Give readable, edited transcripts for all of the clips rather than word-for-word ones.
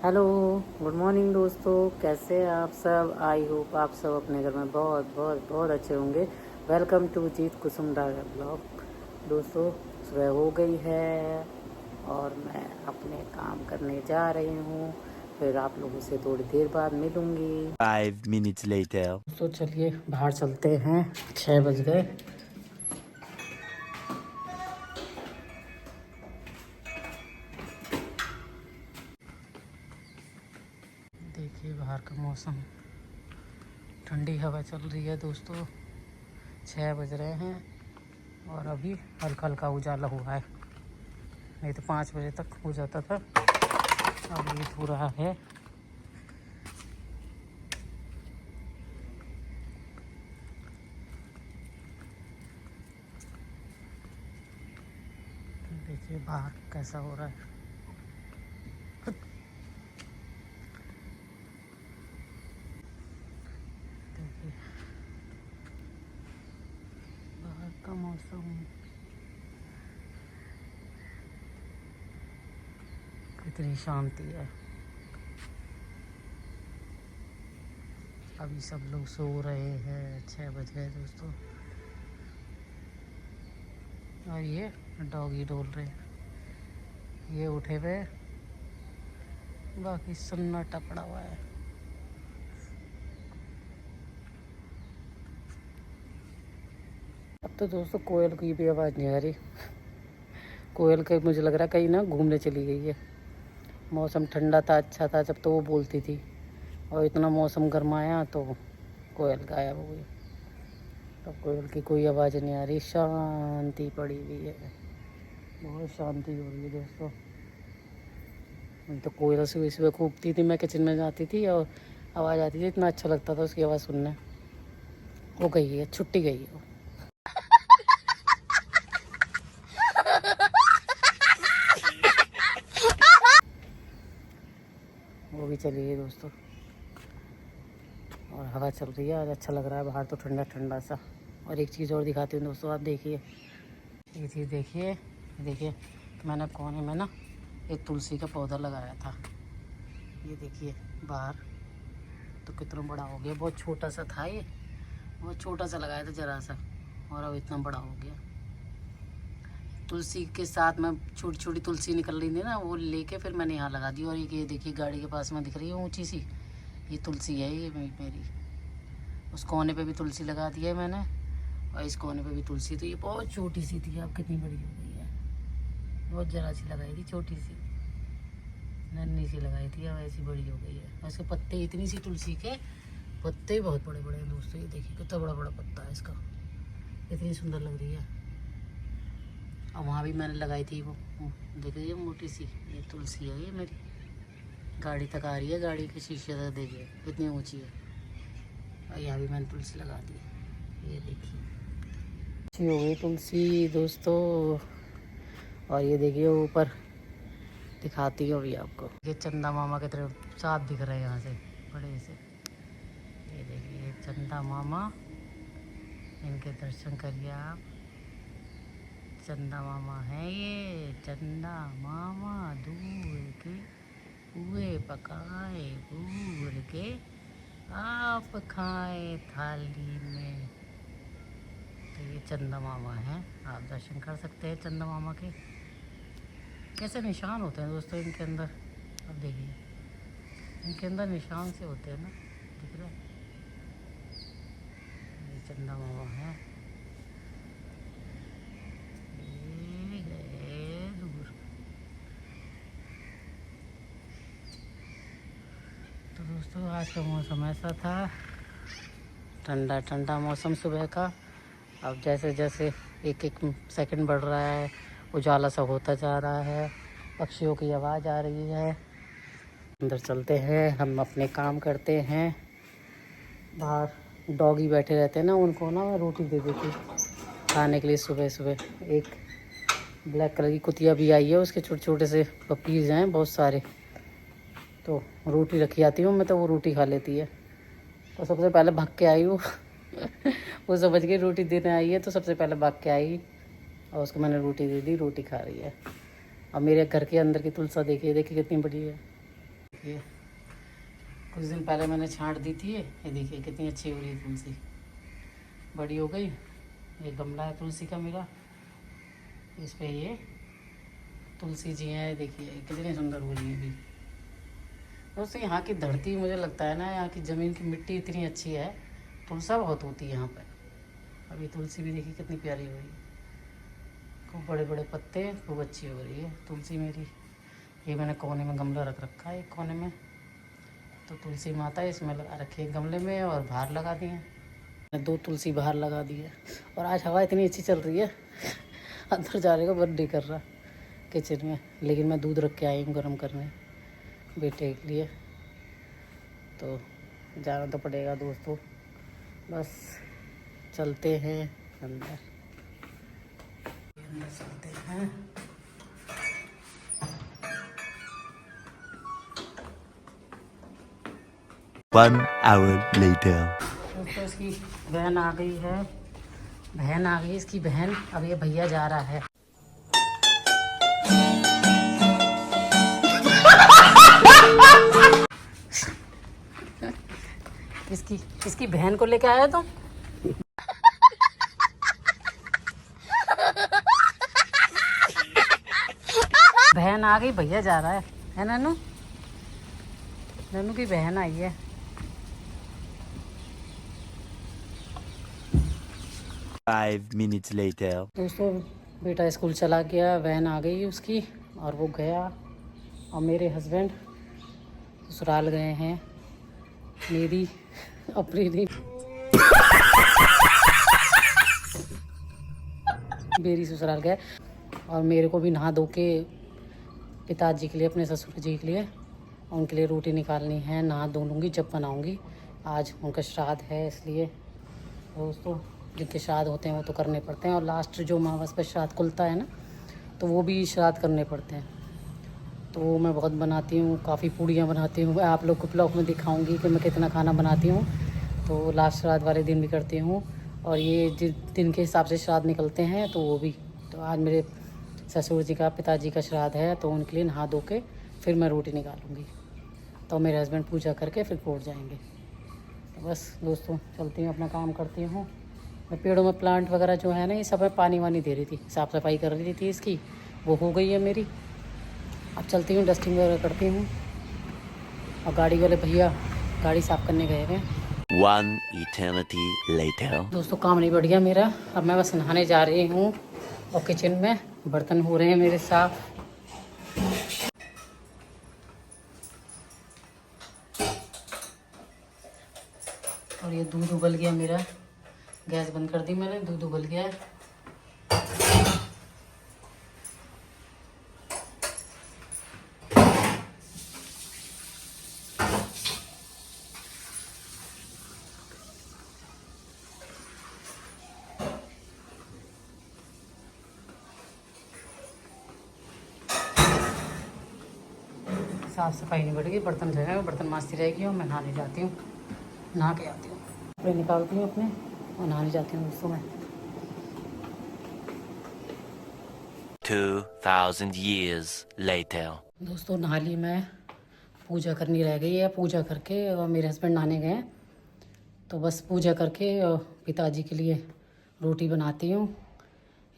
Hello, good morning दोस्तों। कैसे हैं आप सब? आई होप आप सब अपने घर में बहुत बहुत बहुत अच्छे होंगे। Welcome to Jeet Kusum Daga blog. दोस्तों, सुबह हो गई है और मैं अपने काम करने जा रही हूँ। फिर आप लोगों से थोड़ी देर बाद मिलूँगी। 5 minutes later. तो चलिए बाहर चलते हैं। 6 बज गए। देखिए बाहर का मौसम, ठंडी हवा चल रही है दोस्तों। 6 बज रहे हैं और अभी हल्का हल्का उजाला हुआ है। नहीं तो 5 बजे तक हो जाता था। अब ये हो रहा है। देखिए बाहर कैसा हो रहा है। देखिए बाहर का मौसम कितनी शांति है। अभी सब लोग सो रहे हैं। 6 बज गए दोस्तों। और ये डॉगी डोल रहे हैं। ये उठे हुए, बाकी सन्नाटा पड़ा हुआ है। अब तो दोस्तों कोयल की भी आवाज़ नहीं आ रही। कोयल का मुझे लग रहा है कहीं ना घूमने चली गई है। मौसम ठंडा था, अच्छा था जब तो वो बोलती थी, और इतना मौसम गर्माया तो कोयल गायब हो गई। तब कोयल की कोई आवाज़ नहीं आ रही, शांति पड़ी हुई है। बहुत शांति हो रही है दोस्तों। तो कोयल सुबह सुबह कूकती थी, मैं किचन में जाती थी और आवाज़ आती थी, इतना अच्छा लगता था उसकी आवाज़ सुनने। वो गई है, छुट्टी गई है वो। वो भी चली गई दोस्तों। और हवा चल रही है, आज अच्छा लग रहा है बाहर तो, ठंडा ठंडा सा। और एक चीज़ और दिखाती हूँ दोस्तों, आप देखिए ये चीज़। देखिए देखिए, मैंने कोने में ना एक तुलसी का पौधा लगाया था। ये देखिए बाहर तो कितना बड़ा हो गया। बहुत छोटा सा था ये, बहुत छोटा सा लगाया था जरा सा, और अब इतना बड़ा हो गया। तुलसी के साथ में छोटी छोटी तुलसी निकल रही थी ना, वो लेके फिर मैंने यहाँ लगा दी। और ये देखिए गाड़ी के पास में दिख रही है ऊंची सी, ये तुलसी है ये मेरी। उस कोने पे भी तुलसी लगा दी है मैंने, और इस कोने पे भी तुलसी। तो ये बहुत छोटी सी थी, अब कितनी बड़ी हो गई है। बहुत जरा सी लगाई थी, छोटी सी नन्ही सी लगाई थी, अब ऐसी बड़ी हो गई है। इसके पत्ते, इतनी सी तुलसी के पत्ते बहुत बड़े बड़े हैं दोस्तों। ये देखिए कितना बड़ा बड़ा पत्ता है इसका, इतनी सुंदर लग रही है। और वहाँ भी मैंने लगाई थी वो, देखिए मोटी सी ये तुलसी है ये मेरी। गाड़ी तक आ रही है, गाड़ी के शीशे तक देखिए कितनी ऊंची है। और यहाँ भी मैंने तुलसी लगा दी, ये देखिए अच्छी हो गई तुलसी दोस्तों। और ये देखिए ऊपर दिखाती हूँ अभी आपको, ये चंदा मामा की तरफ साफ दिख रहे हैं यहाँ से बड़े से। ये देखिए चंदा मामा, इनके दर्शन करिए आप। चंदा मामा है ये, चंदा मामा दूर के हुए पकाए दूर के, आप खाए थाली में। तो ये चंदा मामा है, आप दर्शन कर सकते हैं चंदा मामा के। कैसे निशान होते हैं दोस्तों इनके अंदर, अब देखिए इनके अंदर निशान से होते हैं ना, दिख रहा है। ये चंदा मामा है, ये गए दूर। तो दोस्तों आज का मौसम ऐसा था, ठंडा ठंडा मौसम सुबह का। अब जैसे जैसे एक एक सेकंड बढ़ रहा है, उजाला सा होता जा रहा है, पक्षियों की आवाज़ आ रही है। अंदर चलते हैं, हम अपने काम करते हैं। बाहर डॉगी बैठे रहते हैं ना, उनको ना मैं रोटी दे देती खाने के लिए सुबह सुबह। एक ब्लैक कलर की कुतिया भी आई है, उसके छोटे छोटे से पपीज़ हैं बहुत सारे। तो रोटी रखी आती हूँ मैं, तो वो रोटी खा लेती है। तो सबसे पहले भाग के आई हूँ वो समझ गई रोटी देने आई है, तो सबसे पहले भाग के आई और उसको मैंने रोटी दे दी, रोटी खा रही है। और मेरे घर के अंदर की तुलसा देखिए, देखिए कितनी बड़ी है। देखिए कुछ दिन पहले मैंने छांट दी थी। ये देखिए कितनी अच्छी हो रही है तुलसी, बड़ी हो गई। ये गमला है तुलसी का मेरा, इस पे ये तुलसी जी हैं। देखिए कितनी सुंदर हो रही है अभी। दोस्तों यहाँ की धरती, मुझे लगता है ना यहाँ की ज़मीन की मिट्टी इतनी अच्छी है, तुलसा बहुत होती है यहाँ पर। अभी तुलसी भी देखिए कितनी प्यारी हो रही है, खूब बड़े बड़े पत्ते, खूब अच्छी हो रही है तुलसी मेरी। ये मैंने कोने में गमला रख रखा है, एक कोने में तो तुलसी माता है इसमें लगा रखी है गमले में, और बाहर लगा दी है। मैंने 2 तुलसी बाहर लगा दी है। और आज हवा इतनी अच्छी चल रही है, अंदर जाने का मन नहीं कर रहा किचन में, लेकिन मैं दूध रख के आई हूँ गर्म करने बेटे के लिए, तो जाना तो पड़ेगा दोस्तों। बस चलते हैं अंदर चलते हैं। 1 hour later. दोस्तों इसकी बहन आ गई है, बहन आ गई इसकी बहन। अब ये भैया जा रहा है। इसकी बहन को लेके आया तो बहन आ गई, भैया जा रहा है नन्नू? नन्नू की बहन आई है। Five minutes later. दोस्तों बेटा स्कूल चला गया, वैन आ गई उसकी और वो गया। और मेरे हस्बैंड ससुराल गए हैं, मेरी अपनी नहीं मेरी ससुराल गए। और मेरे को भी नहा धो के पिताजी के लिए, अपने ससुर जी के लिए, उनके लिए रोटी निकालनी है। नहा धो लूँगी जब बनाऊँगी। आज उनका श्राद्ध है, इसलिए दोस्तों जिनके श्राद्ध होते हैं वो तो करने पड़ते हैं। और लास्ट जो अमावस पर श्राद्ध खुलता है ना, तो वो भी श्राद्ध करने पड़ते हैं। तो वो मैं बहुत बनाती हूँ, काफ़ी पूड़ियाँ बनाती हूँ। आप लोग को ब्लॉग में दिखाऊंगी कि मैं कितना खाना बनाती हूँ। तो लास्ट श्राद्ध वाले दिन भी करती हूँ, और ये जिस दिन के हिसाब से श्राद्ध निकलते हैं तो वो भी। तो आज मेरे ससुर जी का, पिताजी का श्राद्ध है, तो उनके लिए नहा धो के फिर मैं रोटी निकालूँगी। तो मेरे हस्बैंड पूजा करके फिर कोर्ट जाएंगे। तो बस दोस्तों चलती हूँ, अपना काम करती हूँ। मैं पेड़ों में प्लांट वगैरह जो है ना, ये सब मैं पानी वानी दे रही थी, साफ़ सफाई कर रही थी इसकी, वो हो गई है मेरी। अब चलती हूँ, डस्टिंग वगैरह करती हूँ। और गाड़ी वाले भैया गाड़ी साफ़ करने गए हैं। 1 eternity later. दोस्तों काम नहीं बढ़ गया मेरा, अब मैं बस नहाने जा रही हूँ। और किचन में बर्तन हो रहे हैं मेरे साफ़। और ये दूध उबल गया मेरा, गैस बंद कर दी मैंने, दूध उबल गया है। साफ़ सफाई नहीं बढ़ गई, बर्तन जगह में बर्तन मांजती रहेगी। और मैं नहाने जाती हूँ, नहा के आती हूँ, कपड़े निकालती हूँ अपने और नहाने जाती हूँ दोस्तों मैं। 2000 years later. दोस्तों नहा ली मैं, पूजा करनी रह गई है। पूजा करके और मेरे हस्बैंड नहाने गए, तो बस पूजा करके और पिताजी के लिए रोटी बनाती हूँ।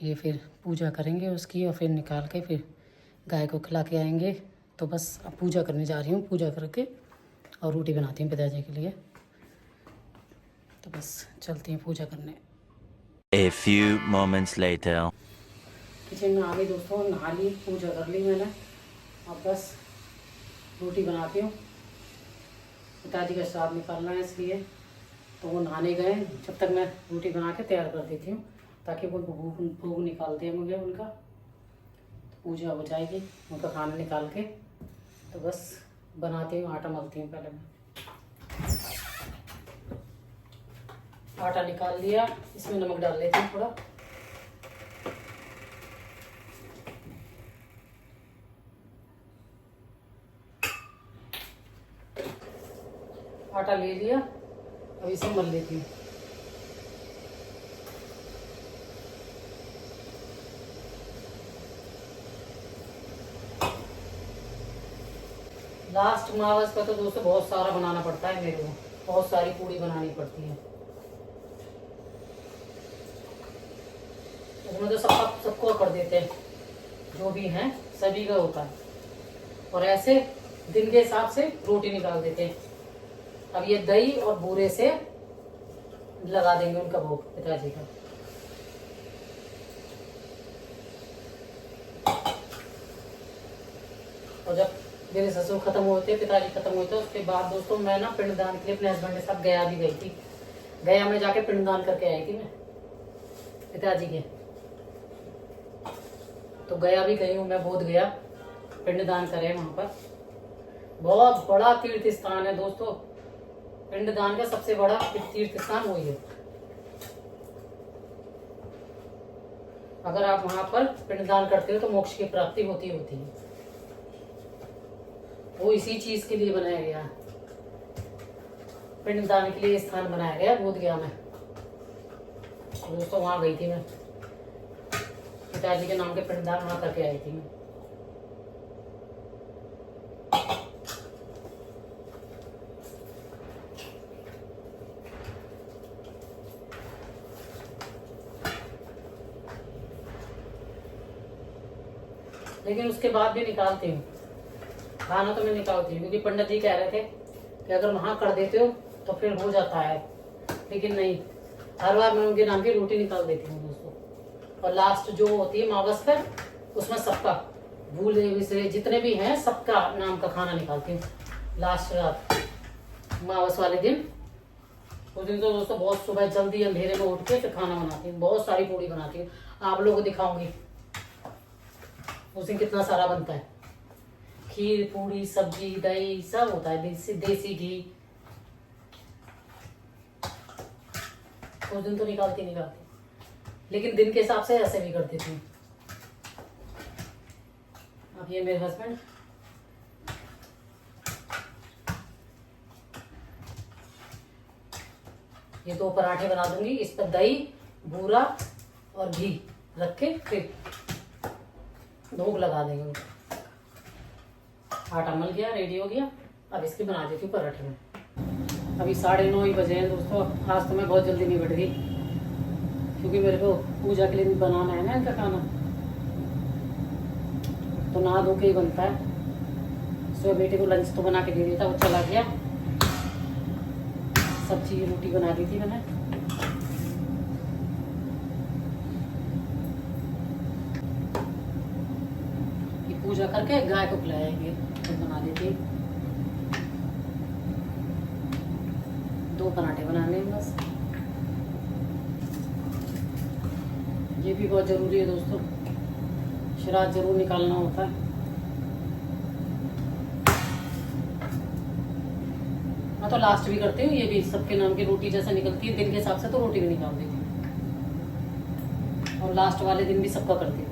ये फिर पूजा करेंगे उसकी, और फिर निकाल के फिर गाय को खिला के आएंगे। तो बस अब पूजा करने जा रही हूँ, पूजा करके और रोटी बनाती हूँ पिताजी के लिए। तो बस चलती हूँ पूजा करने। A few moments later. Kitchen में आ गई दोस्तों, नहा ली, पूजा कर ली मैंने। अब बस रोटी बनाती हूँ, पिताजी का श्राद्ध निकालना है इसलिए। तो वो नहाने गए, जब तक मैं रोटी बना के तैयार कर देती हूँ, ताकि वो भोग निकालते हैं मुझे उनका। तो पूजा हो जाएगी उनका खाना निकाल के। तो बस बनाती हूँ, आटा मलती हूँ पहले मैं। आटा निकाल लिया, इसमें नमक डाल लेती हूँ थोड़ा। आटा ले लिया, अब इसे मल लेती हूँ। लास्ट मावस का तो दोस्तों बहुत सारा बनाना पड़ता है मेरे को, बहुत सारी पूड़ी बनानी पड़ती है। उसमें तो सबको कर देते हैं, जो भी हैं सभी का होता है। और ऐसे दिन के हिसाब से रोटी निकाल देते हैं। अब ये दही और बूरे से लगा देंगे उनका भोग पिताजी का। और जब मेरे ससुर खत्म होते, पिताजी खत्म होते, उसके बाद दोस्तों मैं ना पिंडदान के लिए अपने हस्बैंड के साथ गया भी गई थी। गया में जाके पिंडदान करके आई थी मैं पिताजी के। तो गया भी गई हूँ मैं, बोध गया पिंडदान करे वहां पर। बहुत बड़ा तीर्थ स्थान है दोस्तों, पिंडदान का सबसे बड़ा तीर्थ स्थान वही है। अगर आप वहां पर पिंडदान करते हो तो मोक्ष की प्राप्ति होती है। वो इसी चीज के लिए बनाया गया, पिंडदान के लिए स्थान बनाया गया बोध गया में। दोस्तों वहां गई थी मैं, पिताजी के नाम के पिंडदान वहां करके आई थी मैं। लेकिन उसके बाद भी निकालती हूँ खाना, तो मैं निकालती हूँ क्योंकि पंडित जी कह रहे थे कि अगर वहां कर देते हो तो फिर हो जाता है। लेकिन नहीं, हर बार मैं उनके नाम की रोटी निकाल देती हूँ दोस्तों। और लास्ट जो होती है मावस पर, उसमें सबका भूले विसरे जितने भी हैं सबका नाम का खाना निकालती हूँ लास्ट रात मावस वाले दिन। उस दिन तो दोस्तों बहुत सुबह जल्दी अंधेरे में उठ के फिर खाना बनाती हूँ, बहुत सारी पूड़ी बनाती हूँ। आप लोगों को दिखाऊंगी उस दिन कितना सारा बनता है। खीर, पूड़ी, सब्जी, दही सब होता है, देसी घी। उस दिन तो निकालती, लेकिन दिन के हिसाब से ऐसे भी कर देती हूँ। अब ये मेरे हस्बैंड ये 2 पराठे बना दूंगी, इस पर दही, बूरा और घी रख के फिर भोग लगा देंगे उनको। आटा मल गया, रेडी हो गया। अब इसकी बना देती हूँ पराठे में। अभी 9:30 ही बजे हैं दोस्तों। आज तो मैं बहुत जल्दी निपट गई क्योंकि मेरे को पूजा के लिए बनाना है ना इनका खाना, तो नहा धो के ही बनता है। सुबह बेटे को लंच तो बना के दे दिया था, वो चला गया। सब्जी रोटी बना दी थी मैंने। पूजा करके गाय को खिलाएंगे तो बना देती। 2 पराठे बनाने हैं बस। ये भी बहुत जरूरी है दोस्तों, श्राद्ध जरूर निकालना होता है। मैं तो लास्ट भी करती हूँ, ये भी सबके नाम की रोटी जैसे निकलती है दिन के हिसाब से तो रोटी भी निकाल देती हूँ। और लास्ट वाले दिन भी सबका करती हूँ।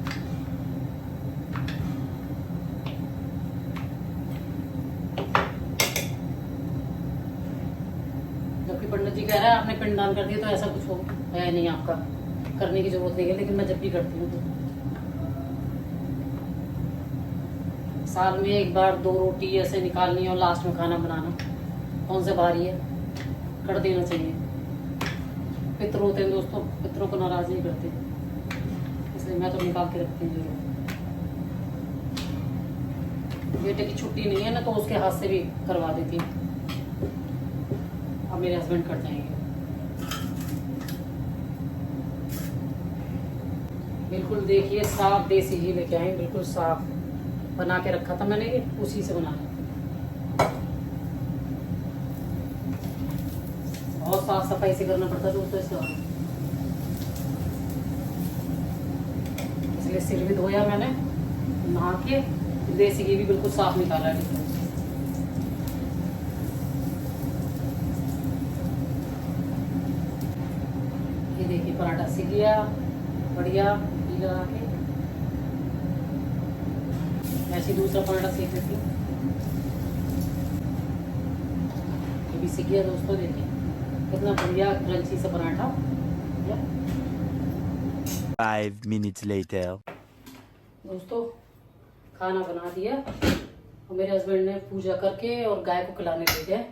पंडित जी कह रहे हैं आपने पिंडदान कर दिया तो ऐसा कुछ हो है नहीं, आपका करने की जरूरत नहीं है। लेकिन मैं जब भी करती हूँ तो साल में 1 बार 2 रोटी ऐसे निकालनी और लास्ट में खाना बनाना कौन से भारी है, कर देना चाहिए। पितर होते हैं दोस्तों, पितरों को नाराज नहीं करते, इसलिए मैं तो निकाल के रखती हूँ जरूर। बेटे की छुट्टी नहीं है ना तो उसके हाथ से भी करवा देती हूँ। अब मेरे हस्बैंड कर जाएंगे। बिल्कुल देखिए साफ देसी घी लेके आए, बिल्कुल साफ बना के रखा था मैंने, उसी से बनाया। बहुत साफ सफाई से करना पड़ता दोस्तों इसका, इसलिए सिर भी धोया मैंने नहा के। देसी घी भी बिल्कुल साफ निकाला है। देखिए पराठा सीख गया बढ़िया घी लगा के। ऐसे दूसरा पराठा सीख लेती हूँ, ये भी सीख गया दोस्तों। देखिए कितना बढ़िया क्रंची सा पराठा। 5 minutes later. दोस्तों खाना बना दिया और मेरे हस्बैंड ने पूजा करके और गाय को खिलाने ले गए।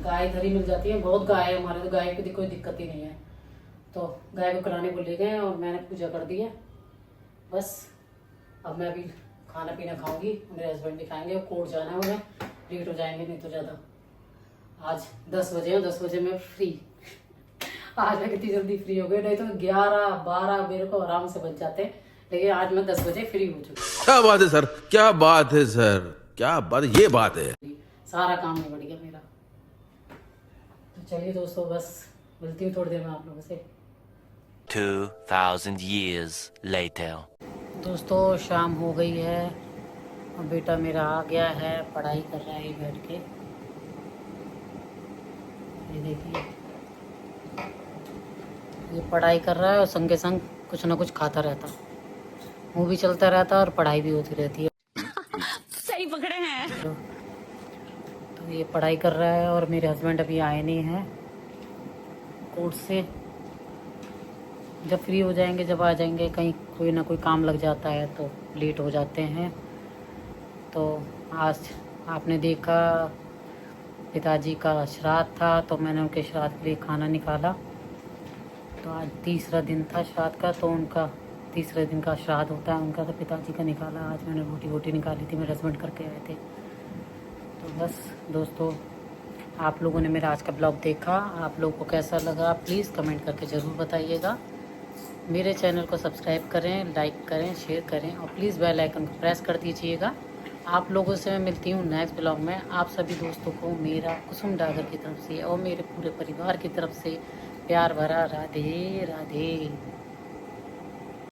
गाय इधर ही मिल जाती है, बहुत गाय है हमारे, तो गाय की कोई दिक्कत ही नहीं है। तो गाय को खिलाने को ले गए और मैंने पूजा कर दी है। बस अब मैं अभी खाना पीना खाऊंगी, मेरे हस्बैंड भी खाएंगे। कोर्ट जाना है उन्हें, लेट हो जाएंगे नहीं तो ज़्यादा। आज 10 बजे 10 बजे मैं फ्री। आज मैं कितनी जल्दी फ्री हो गई, नहीं तो 11-12 मेरे को आराम से बच जाते, लेकिन आज मैं 10 बजे फ्री हो चुकी। क्या बात है सर, क्या बात है सर, क्या बात, ये बात है। सारा काम निबट गया मेरा। तो चलिए दोस्तों, बस मिलती हूँ थोड़ी देर में आप लोगों से। 2000 years later. दोस्तों शाम हो गई है और बेटा मेरा आ गया है, पढ़ाई कर रहा है बैठ के। ये देखिए, ये पढ़ाई कर रहा है और संगे संग कुछ ना कुछ खाता रहता, मुँह भी चलता रहता और पढ़ाई भी होती रहती है। सही पकड़े हैं। तो ये पढ़ाई कर रहा है और मेरे हस्बैंड अभी आए नहीं हैं कोर्ट से। जब फ्री हो जाएंगे, जब आ जाएंगे, कहीं कोई ना कोई काम लग जाता है तो लेट हो जाते हैं। तो आज आपने देखा पिताजी का श्राद्ध था, तो मैंने उनके श्राद्ध के लिए खाना निकाला। तो आज तीसरा दिन था श्राद्ध का, तो उनका तीसरे दिन का श्राद्ध होता है उनका, तो पिताजी का निकाला। आज मैंने रोटी वोटी निकाली थी, मेरे हस्बैंड करके आए थे। तो बस दोस्तों, आप लोगों ने मेरा आज का ब्लॉग देखा, आप लोगों को कैसा लगा प्लीज़ कमेंट करके ज़रूर बताइएगा। मेरे चैनल को सब्सक्राइब करें, लाइक करें, शेयर करें और प्लीज़ बेल आइकन को प्रेस कर दीजिएगा। आप लोगों से मैं मिलती हूँ नेक्स्ट ब्लॉग में। आप सभी दोस्तों को मेरा कुसुम डागर की तरफ से और मेरे पूरे परिवार की तरफ से प्यार भरा राधे राधे।